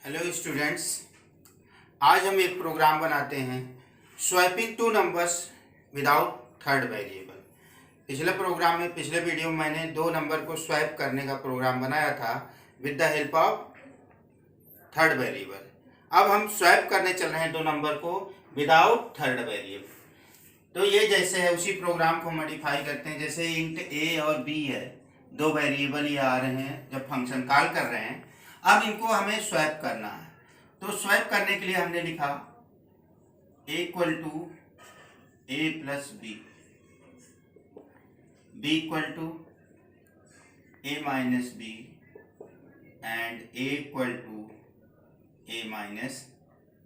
Hello students, आज हम एक प्रोग्राम बनाते हैं swapping two numbers without third variable. पिछले वीडियो में मैंने दो नंबर को स्वैप करने का प्रोग्राम बनाया था with the help of third variable. अब हम स्वैप करने चल रहे हैं दो नंबर को विदाउट थर्ड वेरिएबल। तो ये जैसे है उसी प्रोग्राम को मॉडिफाई करते हैं। जैसे इंट ए और बी है, दो वेरिएबल ये आ रहे हैं जब फंक्शन कॉल कर रहे हैं। अब इनको हमें स्वैप करना है, तो स्वैप करने के लिए हमने लिखा a equal to A plus B, B equal to A minus B and A equal to A minus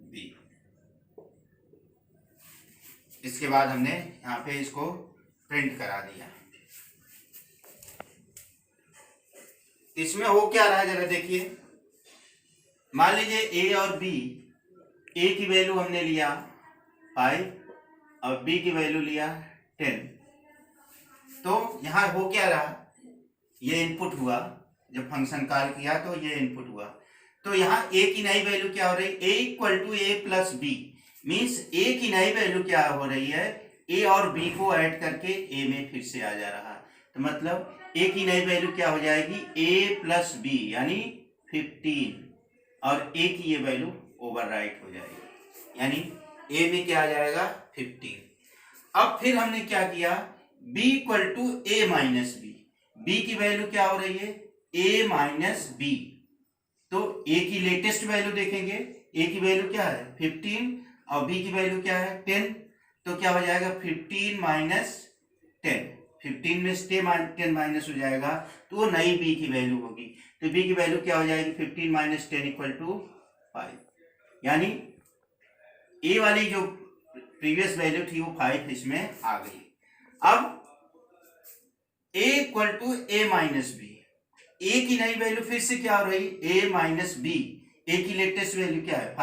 B. इसके बाद हमने यहाँ पे इसको प्रिंट करा दिया। इसमें हो क्या रहा है जरा देखिए। मान लीजिए ए और बी, ए की वैल्यू हमने लिया 5 और बी की वैल्यू लिया 10। तो यहाँ हो क्या रहा, ये इनपुट हुआ। जब फंक्शन कॉल किया तो ये इनपुट हुआ। तो यहाँ ए की नई वैल्यू क्या हो रही, A equal to A plus B. Means A की नई वैल्यू क्या हो रही है, ए और बी को ऐड करके ए में फिर से आ जा रहा है। तो मतलब ए की नई वैल्यू क्या हो जाएगी, ए प्लस बी यानी 15, और ए की ये वैल्यू ओवरराइट हो जाएगी, यानी ए में क्या आ जाएगा 15। अब फिर हमने क्या किया, b equal to A minus B. B की वैल्यू क्या हो रही है, a माइनस बी। तो a की लेटेस्ट वैल्यू देखेंगे, a की वैल्यू क्या है 15 और b की वैल्यू क्या है 10। तो क्या हो जाएगा 15 माइनस 10, 15 में से 10 माइनस हो जाएगा तो वो नई b की वैल्यू होगी। तो b की वैल्यू क्या हो जाएगी 15 माइनस 10 इक्वल टू 5, यानी a वाली जो प्रीवियस वैल्यू थी वो 5 इसमें आ गई। अब a equal to A minus B, A की नई वैल्यू फिर से क्या हो रही, a माइनस बी। ए की लेटेस्ट वैल्यू क्या है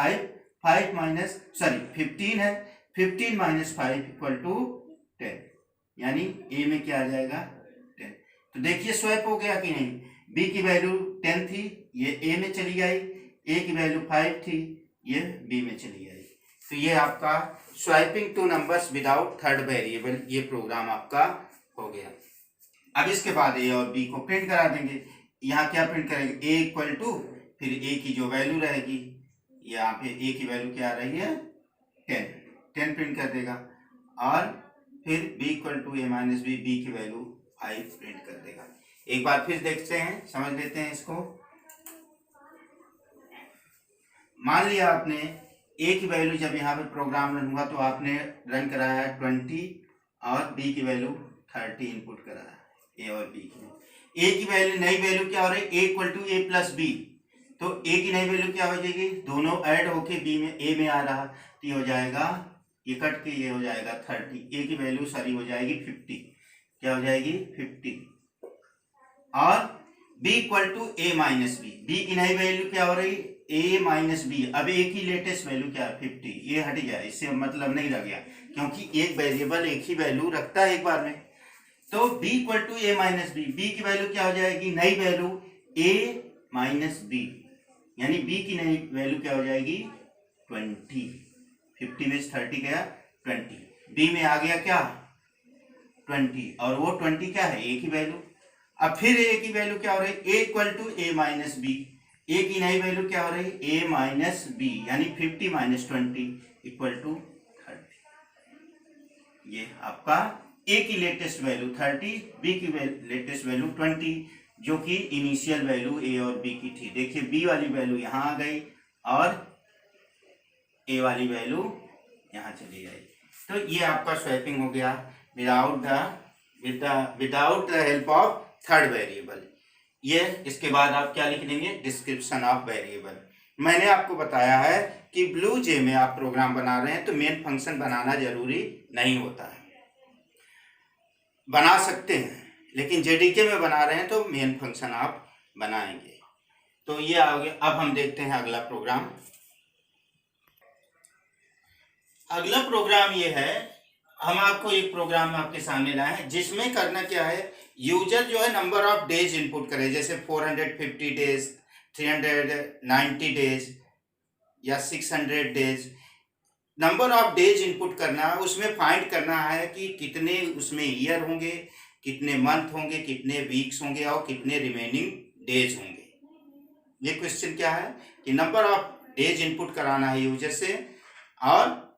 5 माइनस 15 है, 15 माइनस 5 इक्वल टू 10, यानी a में क्या आ जाएगा 10। तो देखिए स्वैप हो गया कि नहीं। b की वैल्यू 10 थी, ये a में चली आई, a की वैल्यू 5 थी, ये b में चली आई। तो ये आपका swapping two numbers without third variable, ये प्रोग्राम आपका हो गया। अब इसके बाद a और b को प्रिंट करा देंगे। यहाँ क्या प्रिंट करेंगे, a इक्वल टू फिर a की जो वैल्यू रहेगी, यहाँ पे a की वैल्यू क्या आ रही है 10 प्रिंट कर देगा, और फिर b equal to A minus B, B की वैल्यू 5 प्रिंट कर देगा। एक बार फिर देखते हैं, समझ लेते हैं इसको। मान लिया आपने a की वैल्यू जब यहाँ पे प्रोग्राम रन हुआ तो आपने रन कराया 20 और b की वैल्यू 30 इनपुट कराया, a और b की। a की वैल्यू नई वैल्यू क्या हो रही है, a equal to A plus B. तो a की नई वैल्यू क्या हो जाएगी, दोनों ऐड होके b में a में आ रहा, तो ये हो जाएगा, ये कट के ये हो जाएगा 30। a की वैल्यू सारी हो जाएगी 50, क्या हो जाएगी 50। और b equal to A minus B, b की नई वैल्यू क्या हो रही a माइनस बी। अब a की लेटेस्ट वैल्यू क्या है 50, ये हट गया, इससे मतलब नहीं रह गया, क्योंकि एक वेरिएबल एक ही वैल्यू रखता है एक बार में। तो b equal to A minus B, B की वैल्यू क्या हो जाएगी, नई वैल्यू a माइनस बी, यानी b की नई वैल्यू क्या हो जाएगी 20। 50 में 30 गया 20, b में आ गया क्या 20, और वो 20 क्या है a की वैल्यू। अब फिर a की वैल्यू क्या हो रही है, a equal to A minus B, a की नई वैल्यू क्या हो रही है a माइनस बी, यानी 50 माइनस 20 इक्वल टू 30। ये आपका a की लेटेस्ट वैल्यू 30, b की लेटेस्ट वैल्यू 20, जो कि इनिशियल वैल्यू a और b की थी। देखिए b वाली वैल्यू यहाँ आ गई और a वाली वैल्यू यहाँ चली गई। तो ये आपका स्वैपिंग हो गया without the help of third variable. ये इसके बाद आप क्या लिख देंगे, डिस्क्रिप्शन ऑफ वेरिएबल। मैंने आपको बताया है कि ब्लू जे में आप प्रोग्राम बना रहे हैं तो मेन फंक्शन बनाना जरूरी नहीं होता है, बना सकते हैं, लेकिन जेडीके में बना रहे हैं तो मेन फंक्शन आप बनाएंगे। तो ये आ गया। अब हम देखते हैं अगला प्रोग्राम। अगला प्रोग्राम ये है, हम आपको एक प्रोग्राम आपके सामने लाए हैं जिसमें करना क्या है, यूजर जो है नंबर ऑफ डेज इनपुट करे, जैसे 450 डेज, 390 डेज, या 600 days, number of days input करना है, उसमें फाइंड करना है कि कितने उसमें ईयर होंगे, कितने मंथ होंगे, कितने वीक्स होंगे और कितने रिमेनिंग डेज होंगे। ये क्वेश्चन क्या है कि नंबर ऑफ डेज इनपुट कराना है यूजर से, और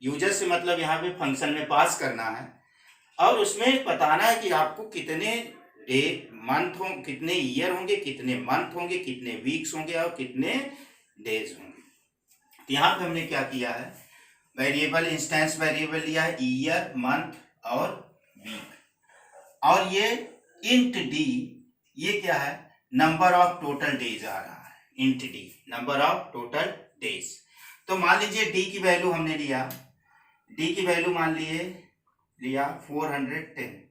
यूजर से मतलब यहाँ पे फंक्शन में पास करना है, और उसमें बताना है कि आपको कितने डे मंथ हो, कितने ईयर होंगे, कितने मंथ होंगे, कितने वीक्स होंगे और कितने डेज होंगे। तो यहाँ पे हमने क्या किया है, वेरिएबल इंस्टेंस वेरिएबल लिया है ईयर, मंथ और वीक, और ये इंट डी, ये क्या है, नंबर ऑफ टोटल डेज आ रहा है, int D number of total days. तो मान लीजिए डी की वैल्यू हमने लिया, डी की वैल्यू मान लिया 410।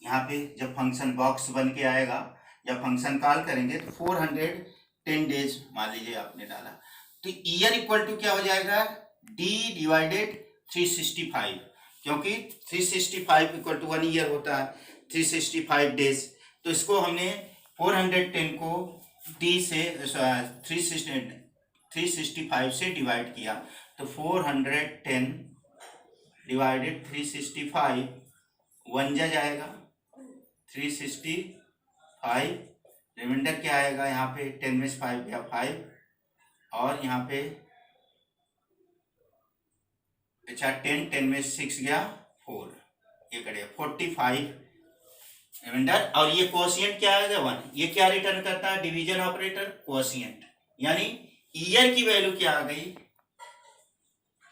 यहाँ पे जब फंक्शन बॉक्स बन के आएगा या फंक्शन कॉल करेंगे तो 410 डेज मान लीजिए आपने डाला, तो ईयर इक्वल टू क्या हो जाएगा, डी डिवाइडेड 365, क्योंकि 365 इक्वल टू 1 ईयर होता है, 365 डेज। तो इसको हमने 410 को डी से 365 से डिवाइड किया, तो 410 डिवाइडेड 365, 1 जा जाएगा 365, रिमाइंडर क्या आएगा यहाँ पे, 10 में से 5 गया 5, और यहाँ पे अच्छा 10 में से 6 गया 4, ये करेगा 45 रिमाइंडर। और ये कोशिएंट क्या आएगा 1, ये क्या रिटर्न करता है, डिवीजन ऑपरेटर कोशिएंट, यानी ईयर की वैल्यू क्या आ गई,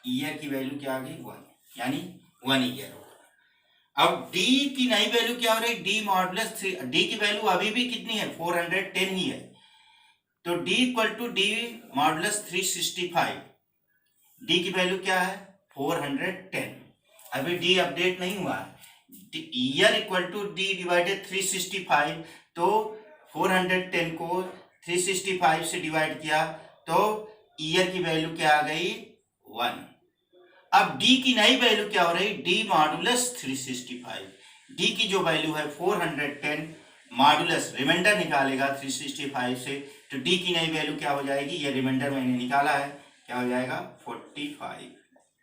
ईयर की वैल्यू क्या आ गई 1, यानी 1 ईयर होगा। अब डी की नई वैल्यू क्या हो रही, डी मॉडुलस 3, डी की वैल्यू अभी भी कितनी है 410 ही है, तो D equal to D modulus 365, D की वैल्यू क्या है 410, अभी डी अपडेट नहीं हुआ है, year equal to D divided 365, तो 410 को 365 से डिवाइड किया तो ईयर की वैल्यू क्या आ गई 1। अब डी की नई वैल्यू क्या हो रही, डी मॉडुलस 365, डी की जो वैल्यू है 410 मॉडुलस रिमाइंडर निकालेगा 365 से, तो डी की नई वैल्यू क्या हो जाएगी, ये रिमाइंडर मैंने निकाला है, क्या हो जाएगा 45,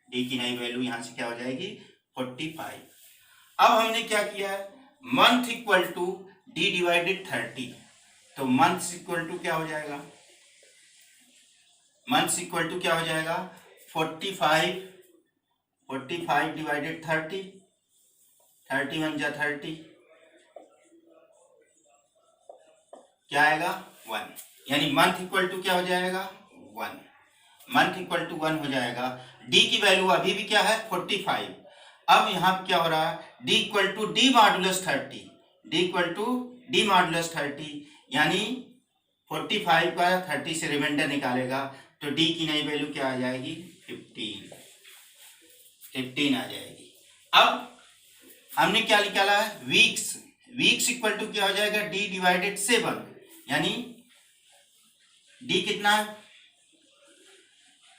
डी की नई वैल्यू यहां से क्या हो जाएगी 45। अब हमने क्या किया है, month equal to D divided 30, तो मंथ इक्वल टू क्या हो जाएगा, मंथ इक्वल टू क्या हो जाएगा 45 डिवाइडेड 30, 31 जा 30, क्या आएगा 1, यानी मंथ इक्वल टू क्या हो जाएगा 1, मंथ इक्वल टू 1 हो जाएगा। डी की वैल्यू अभी भी क्या है 45, अब यहाँ क्या हो रहा है, D equal to D modulus 30, D equal to D modulus 30, यानी 45 का 30 से रिमाइंडर निकालेगा तो डी की नई वैल्यू क्या आ जाएगी 15 आ जाएगी। अब हमने क्या निकाला है वीक्स, वीक्स इक्वल टू क्या हो जाएगा डी डिवाइडेड 7, यानी डी कितना है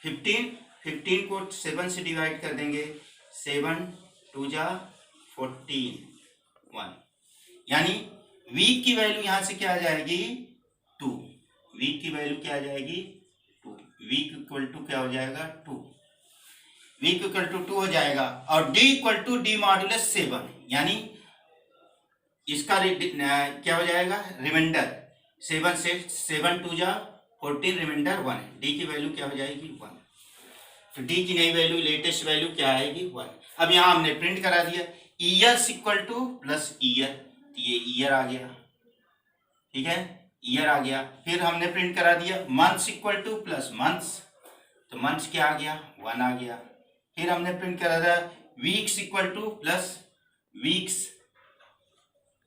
15 को 7 से डिवाइड कर देंगे, 7 2 जा 14 1, यानी वीक की वैल्यू यहां से क्या आ जाएगी 2, वीक की वैल्यू क्या आ जाएगी 2, वीक इक्वल टू क्या हो जाएगा 2, वीक इक्वल टू 2 हो जाएगा। और D equal to D modulus 7, यानी इसका क्या हो जाएगा रिमाइंडर 7 से 7 2 जा 14 रिमाइंडर 1, डी की वैल्यू क्या हो जाएगी 1, तो डी की नई वैल्यू लेटेस्ट वैल्यू क्या आएगी 1। अब यहाँ हमने प्रिंट करा दिया years equal two plus year, ये ईयर आ गया, ठीक है ईयर आ गया। फिर हमने प्रिंट करा दिया months equal two plus months, तो मंथ्स क्या आ गया 1 आ गया। फिर हमने प्रिंट करा दिया weeks equal two plus weeks,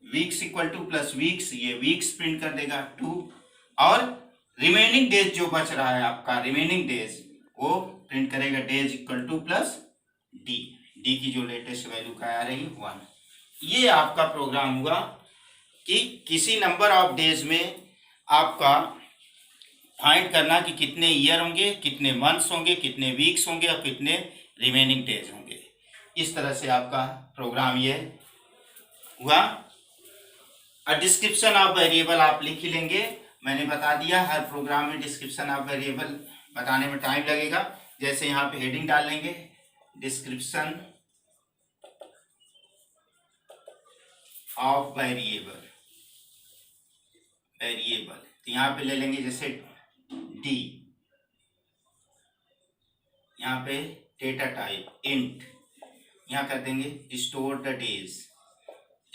weeks equal two plus weeks, ये वीक्स प्रिंट कर देगा 2, और रिमेनिंग डेज जो बच रहा है आपका रिमेनिंग डेज वो प्रिंट करेगा days equal two plus D, D की जो लेटेस्ट वैल्यू का आ रही 1। ये आपका प्रोग्राम हुआ कि किसी नंबर ऑफ डेज में आपका फाइंड करना कि कितने ईयर होंगे, कितने मंथ्स होंगे, कितने वीक्स होंगे और कितने रिमेनिंग डेज होंगे। इस तरह से आपका प्रोग्राम ये हुआ। डिस्क्रिप्शन ऑफ वेरिएबल आप लिख ही लेंगे, मैंने बता दिया। हर प्रोग्राम में डिस्क्रिप्शन ऑफ वेरिएबल बताने में टाइम लगेगा। जैसे यहाँ पे हेडिंग डाल लेंगे डिस्क्रिप्शन ऑफ वेरिएबल, तो यहाँ पे ले लेंगे जैसे डी, यहाँ पे डेटा टाइप इंट, यहाँ कर देंगे store the days,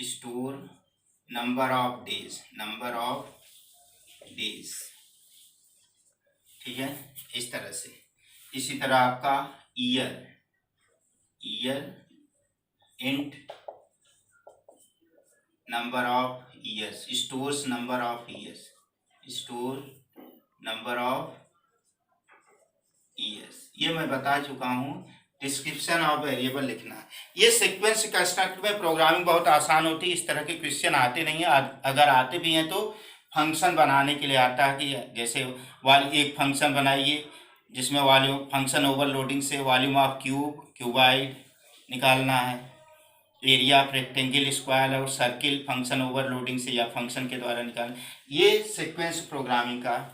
store number of days, ठीक है, इस तरह से। इसी तरह आपका year int number of years, stores number of years, ये मैं बता चुका हूँ। डिस्क्रिप्शन ऑफ वेरिएबल लिखना, ये सीक्वेंस कंस्ट्रक्ट में प्रोग्रामिंग बहुत आसान होती है। इस तरह के क्वेश्चन आते नहीं है, अगर आते भी हैं तो फंक्शन बनाने के लिए आता है कि जैसे एक फंक्शन बनाइए जिसमें वॉल्यूम, फंक्शन ओवरलोडिंग से वॉल्यूम ऑफ क्यूबाइड निकालना है, एरिया ऑफ रेक्टेंगल, स्क्वायर और सर्किल फंक्शन ओवरलोडिंग से या फंक्शन के द्वारा निकालना। ये सीक्वेंस प्रोग्रामिंग का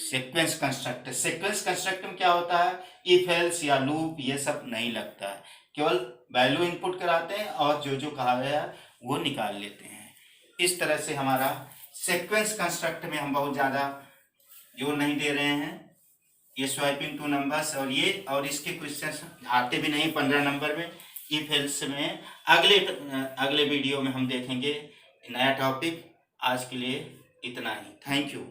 सीक्वेंस कंस्ट्रक्ट। सीक्वेंस कंस्ट्रक्ट में क्या होता है, इफ एल्स या लूप ये सब नहीं लगता है, केवल वैल्यू इनपुट कराते हैं और जो कहा गया वो निकाल लेते हैं। इस तरह से हमारा सीक्वेंस कंस्ट्रक्ट में हम बहुत ज़्यादा जोर नहीं दे रहे हैं। ये स्वैपिंग टू नंबर्स और इसके क्वेश्चन आते भी नहीं 15 नंबर में। इफ एल्स में अगले वीडियो में हम देखेंगे नया टॉपिक। आज के लिए इतना ही, थैंक यू।